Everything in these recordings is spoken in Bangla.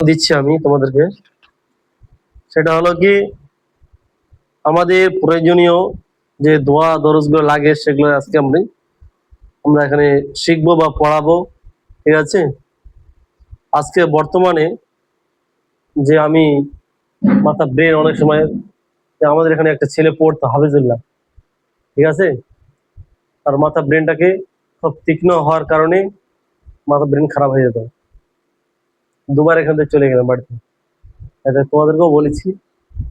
দিচ্ছি আমি তোমাদেরকে, সেটা হলো কি আমাদের প্রয়োজনীয় যে দোয়া দরজগুলো লাগে সেগুলো আজকে আমরা এখানে শিখবো বা পড়াবো। ঠিক আছে, আজকে বর্তমানে যে আমি মাথা ব্রেন অনেক সময় আমাদের এখানে একটা ছেলে পড়তো হাফিজুল্লাহ, ঠিক আছে, তার মাথা ব্রেনটাকে খুব তীক্ষ্ণ হওয়ার কারণে মাথা ব্রেন খারাপ হয়ে যেত, দুবার এখান থেকে চলে গেলাম বাড়িতে। এটা তোমাদেরকেও বলেছি,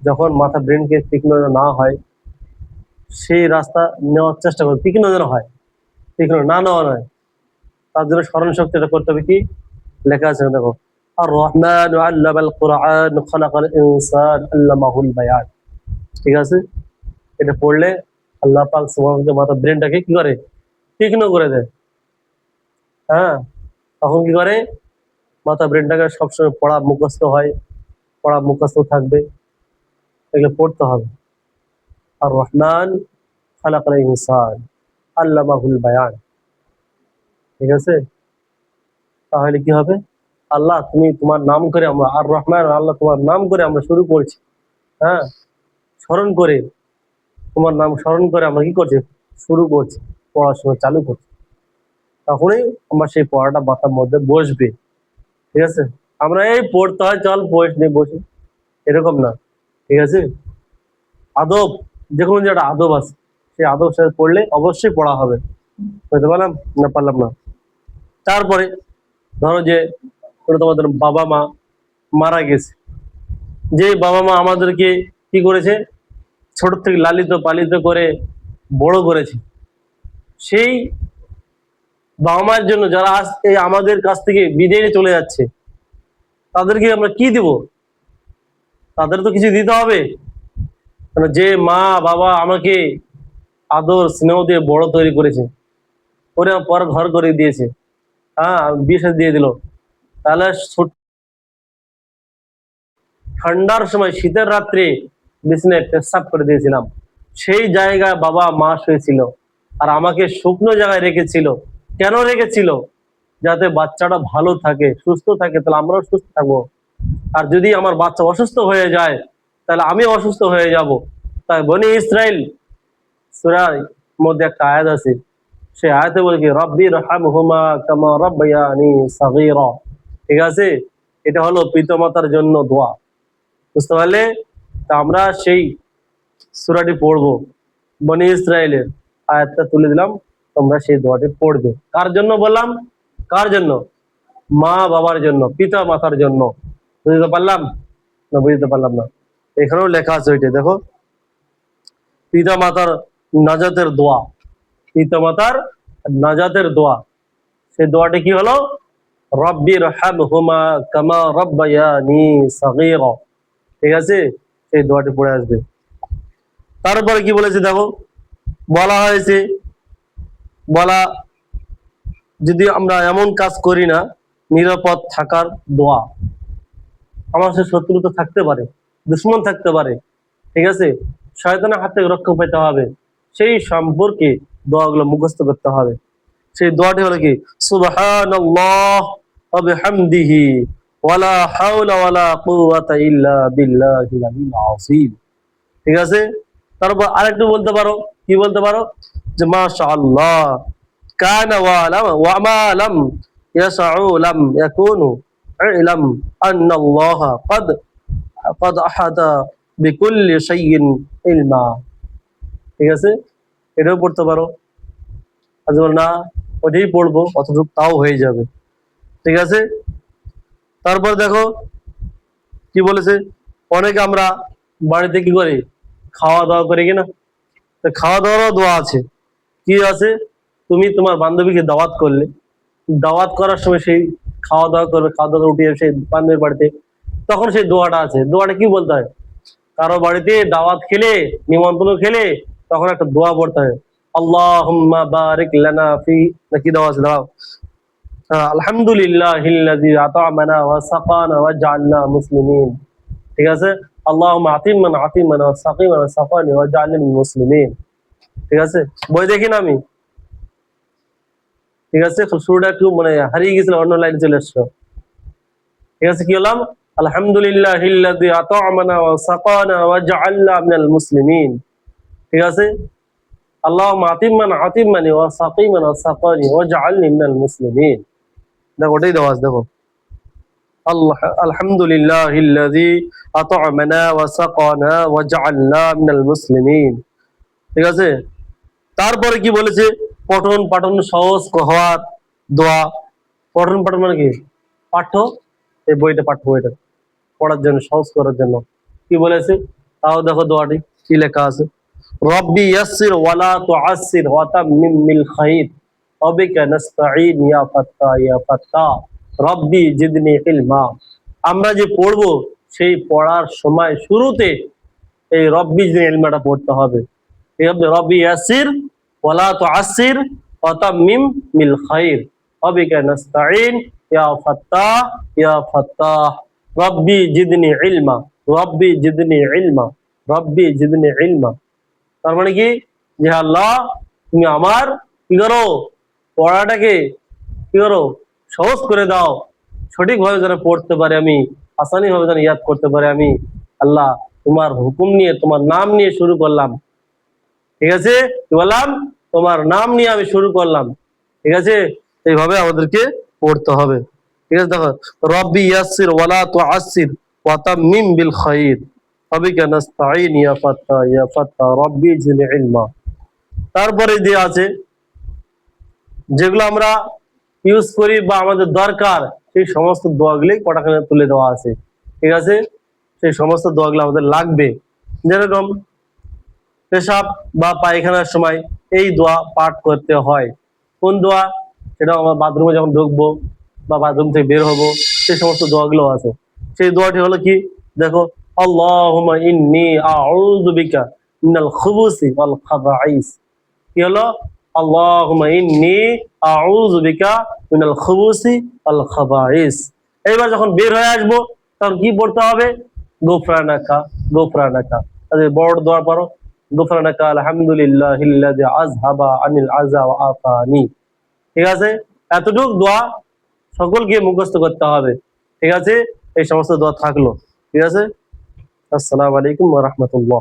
যখন মাথা ব্রেনকে তীক্ষ্ণ না হয় সেই রাস্তা নেওয়ার চেষ্টা করো, তীক্ষ্ণ যেন হয়, তীক্ষ্ণ না নেওয়া নয়। তার জন্য স্মরণ শক্তিটা করতে হবে কি, লেখা আছে দেখো, আর রহমান আল্লামাল কুরআন খালাকাল ইনসান আল্লামাহুল বায়ান। ঠিক আছে, এটা পড়লে আল্লাহ পাক সুবহানাহু মাথা ব্রেনটাকে কি করে, তীক্ষ্ণ করে দেয়। হ্যাঁ, তখন কি করে, মাথা ব্রেনটাকে সবসময় পড়া মুখস্থ হয়, পড়া মুখস্থ থাকবে, এগুলো পড়তে হবে। আর রহমান খালাকাল ইনসান আল্লামাহুল বায়ান। ঠিক আছে, তাহলে কি হবে, আল্লাহ তুমি তোমার নাম করে আমরা, আর রহমান আল্লাহ তোমার নাম করে আমরা শুরু করছি। হ্যাঁ, স্মরণ করে, তোমার নাম স্মরণ করে আমরা কি করছি, শুরু করছি, পড়াশোনা চালু করছি। তখনই আমার সেই পড়াটা মাথার মধ্যে বসবে। ঠিক আছে, আমরা এই পড়তে হয় চল বইস নিয়ে বসি, এরকম না। ঠিক আছে, আদব, যে কোনো যে একটা আদব আছে, সেই আদব সাথে পড়লে অবশ্যই পড়া হবে। বুঝতে পারলাম না, পারলাম না। তারপরে ধরো যে তোমাদের বাবা মা মারা গেছে, যে বাবা মা আমাদেরকে কি করেছে, ছোট থেকে লালিত পালিত করে বড় করেছে, সেই বাবা মায়ের জন্য যারা আজ এই আমাদের কাছ থেকে বিদায় নিয়ে চলে যাচ্ছে, তাদেরকে আমরা কি দিব, তাদের তো কিছু দিতে হবে। যে মা বাবা আমাকে আদর স্নেহ দিয়ে বড় তৈরি করেছে, করে পর ঘর করে দিয়েছে, হ্যাঁ বিয়ে সাথে দিয়ে দিল, তাহলে ঠান্ডার সময় শীতের রাত্রে বিছানায় পেশাব করে দিয়েছিলাম, সেই জায়গায় বাবা মা শুয়েছিল, আর আমাকে শুকনো জায়গায় রেখেছিল। কেন রেখেছিল, যাতে বাচ্চাটা ভালো থাকে সুস্থ থাকে, তাহলে আমরাও সুস্থ থাকবো। আর যদি আমার বাচ্চা অসুস্থ হয়ে যায় তাহলে আমি অসুস্থ হয়ে যাব। তাই বনি ইসরাইল সূরার মধ্যে একটা আয়াত আছে, সেই আয়াতে বলে কি, রব্বি রহমহুমা কামা রাব্বায়ানি সাগীরা। ঠিক আছে, এটা হলো পিতামাতার জন্য দোয়া। বুঝতে পারলে, তা আমরা সেই সূরাটি পড়বো, বনি ইসরাইলের আয়াতটা তুলে দিলাম, তোমরা সেই দোয়াটি পড়বে। কার জন্য বললাম, কার জন্য, মা বাবার জন্য, পিতা মাতার জন্য। বুঝতে পারলাম না, বুঝতে পারলাম না, এখানেও লেখা আছে ওইটা দেখো, পিতা মাতার নাজাতের দোয়া, পিতা মাতার নাজাতের দোয়া। সেই দোয়াটি কি হলো, রব্বি রহমহুমা কামা রাব্বায়ানি সাগীরা। ঠিক আছে, সেই দোয়াটি পড়ে আসবে। তারপরে কি বলেছে দেখো, বলা হয়েছে, বলা যদি আমরা এমন কাজ করি না, নিরাপদ থাকার দোয়া। আমার সে শত্রু তো থাকতে পারে, দুশ্মন থাকতে পারে, ঠিক আছে, শয়তানের হাত থেকে রক্ষা পেতে হবে, সেই সম্পর্কে দোয়াগুলো মুখস্থ করতে হবে। সেই দোয়াটি হলো কি, সুবহানাল্লাহ ওয়া বিহামদিহি ওয়ালা হাওলা ওয়ালা কুওয়াতা ইল্লা বিল্লাহিল আলিয়্যিল আযীম। ঠিক আছে, তারপর আরেকটু বলতে পারো, কি বলতে পারো, যে মাশাআল্লাহ কানা ওয়া মা লাম ইয়াসউ লাম ইয়াকুনু ইলাম আন্নাল্লাহ ক্বাদ ক্বাদ আহাতা বিকুল্লি শাইইন ইলমা। ঠিক আছে, এটাও পড়তে পারো। আজ না ওটাই পড়বো অতটুকু তাও হয়ে যাবে। ঠিক আছে, তারপর দেখো কি বলেছে, অনেকে আমরা বাড়িতে কি করি, খাওয়া দাওয়া করি কিনা, তো খাওয়া দাওয়ারও দোয়া আছে। কি আছে, তুমি তোমার বান্ধবীকে দাওয়াত করলে, দাওয়াত করার সময় সেই খাওয়া দাওয়া করবে, খাওয়া দাওয়া উঠিয়ে সেই বান্ধবীর বাড়িতে, তখন সেই দোয়াটা আছে। দোয়াটা কি বলতে হয়, কারো বাড়িতে দাওয়াত খেলে, নিমন্ত্রণ খেলে, তখন একটা দোয়া পড়তে হয়, আল্লাহুম্মা বারিক লানা ফি, নাকি দেওয়া আছে দাও, আলহামদুলিল্লাহিল্লাযী আত'আমানা ওয়া সাকানা ওয়া জাআলনা মুসলিমিন। ঠিক আছে, আল্লাহুম্মা আতিমান আতিমান ওয়া সাকিমান ওয়া সাকানি ওয়া জাআলনি মিনাল মুসলিমিন। ঠিক আছে, বই দেখি না আমি। ঠিক আছে, শুরুটা একটু মানে হারিয়ে গেছিল, অন্য লাইনে চলে এসছো। ঠিক আছে, কি হলাম? আলহামদুলিল্লাহিল্লাযী আত'আমানা ওয়া সাকানা ওয়া জাআলনা মিনাল মুসলিমিন। ঠিক আছে, আল্লাহুম্মা আতিম্মানি ওয়া সাকিমান ওয়া সাকানি ওয়া জাআলনি মিনাল মুসলিমিন। দেখো ওটাই দেওয়া আছে, দেখো আলহামদুলিল্লাহিল্লাযী আত'আমানা ওয়া সাকানা ওয়া জাআলনা মিনাল মুসলিমিন। ঠিক আছে, তারপরে কি বলেছে? পঠন পাঠন সহজ হওয়ার দোয়া। পঠন পাঠন মানে কি? পাঠ্য, এই বইটা পাঠ্য বইটা পড়ার জন্য, সহজ করার জন্য কি বলেছে? তাও দেখো দোয়াটি কি লেখা আছে, রব্বি ইয়াসসির ওয়ালা তুআসসির ওয়া তাম্মিম বিল খাইর ওয়া বিকা নাস্তাঈন ইয়া ফাত্তা ইয়া ফাত্তা রব্বি জিদনি ইলমা। আমরা যে পড়বো সেই পড়ার সময় শুরুতে এই রব্বি জিদনি ইলমাটা পড়তে হবে। ঠিক আছে, রব্বি ইয়াসসির ওয়ালা তুআসসির ওয়া তাম্মিম বিল খাইর ওয়া বিকা নাস্তাঈন ইয়া ফাত্তা ইয়া ফাত্তা রব্বি জিদনি ইলমা, রব্বি জিদনি ইলমা, রব্বি জিদনি ইলমা। তার মানে কি? যে আল্লাহ তুমি আমার কি করো, পড়াটাকে কি করো, সহজ করে দাও, সঠিকভাবে যেন পড়তে পারে আমি, আসানি ভাবে যেন ইয়াদ করতে পারে আমি। আল্লাহ তোমার হুকুম নিয়ে, তোমার নাম নিয়ে শুরু করলাম। ঠিক আছে, কি বললাম? তোমার নাম নিয়ে আমি শুরু করলাম। ঠিক আছে, এইভাবে আমাদেরকে পড়তে হবে। ঠিক আছে, দেখো রব্বি ইয়াসসির ওয়ালা তুআসসির ওয়া তাম্মিম বিল খাইর ওয়া বিকা নাস্তাঈন ইয়া ফাত্তা ইয়া ফাত্তা রব্বি জিদনি ইলমা। তারপরে যে আছে যেগুলো আমরা ইউজ করি বা আমাদের দরকার, সেই সমস্ত দোয়াগুলি কটাখানে তুলে দেওয়া আছে। ঠিক আছে, সেই সমস্ত দোয়াগুলো আমাদের লাগবে। যেরকম পেশাব বা পায়খানার সময় এই দোয়া পাঠ করতে হয়। কোন দোয়া? সেটা আমরা বাথরুমে যখন ঢুকবো বা বাথরুম থেকে বের হবো, সেই সমস্ত দোয়াগুলো আছে। সেই দোয়াটি হলো কি? দেখো, আল্লাহুম্মা ইন্নী আউযু বিকা মিনাল খুবুসি ওয়াল খাবাইস। কি হলো? আল্লাহুম্মা ইন্নী আউযু বিকা মিনাল খুবুসি ওয়াল খাবাইস। এইবার যখন বের হয়ে আসবো তখন কি পড়তে হবে? গুফরানাকা, গুফরানাকা। তাহলে বড় দোয়া পড়ো, গুফরানাকা আলহামদুলিল্লাহিল্লাযী আযহাবা আনিল আযা ওয়া আফানি। ঠিক আছে, এতটুক দোয়া সকলকে মুখস্থ করতে হবে। ঠিক আছে, এই সমস্ত দোয়া থাকলো। ঠিক আছে, আসসালামু আলাইকুম ওয়া রাহমাতুল্লাহ।